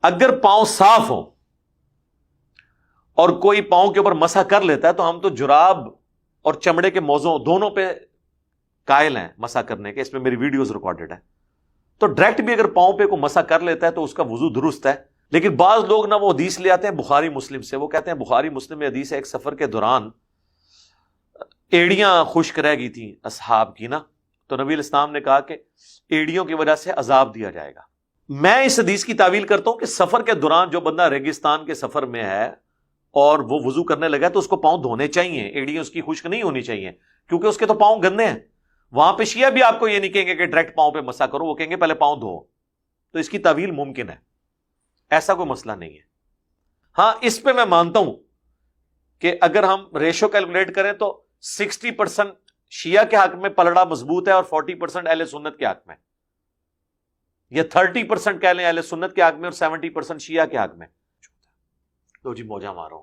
اگر پاؤں صاف ہوں اور کوئی پاؤں کے اوپر مسح کر لیتا ہے تو ہم تو جراب اور چمڑے کے موزوں دونوں پہ قائل ہیں مسح کرنے کے، اس میں میری ویڈیوز ریکارڈڈ ہے. تو ڈائریکٹ بھی اگر پاؤں پہ کوئی مسح کر لیتا ہے تو اس کا وضو درست ہے. لیکن بعض لوگ نہ وہ حدیث لے آتے ہیں بخاری مسلم سے، وہ کہتے ہیں بخاری مسلم میں حدیث ہے ایک سفر کے دوران ایڑیاں خشک رہ گئی تھیں اصحاب کی نا، تو نبی علیہ السلام نے کہا کہ ایڑیوں کی وجہ سے عذاب دیا جائے گا. میں اس حدیث کی تعویل کرتا ہوں کہ سفر کے دوران جو بندہ ریگستان کے سفر میں ہے اور وہ وضو کرنے لگا تو اس کو پاؤں دھونے چاہیے، ایڑیاں اس کی خشک نہیں ہونی چاہیے، کیونکہ اس کے تو پاؤں گندے ہیں. وہاں پہ شیعہ بھی آپ کو یہ نہیں کہیں گے کہ ڈائریکٹ پاؤں پہ مسح کرو، وہ کہیں گے پہلے پاؤں دھو. تو اس کی تعویل ممکن ہے، ایسا کوئی مسئلہ نہیں ہے. ہاں اس پہ میں مانتا ہوں کہ اگر ہم ریشو کیلکولیٹ کریں تو 60% شیعہ کے حق میں پلڑا مضبوط ہے اور 40% اہل سنت کے حق میں، یا 30% کہہ لیں اہل سنت کے حق میں اور 70% شیعہ کے حق میں. تو جی موجہ مارو.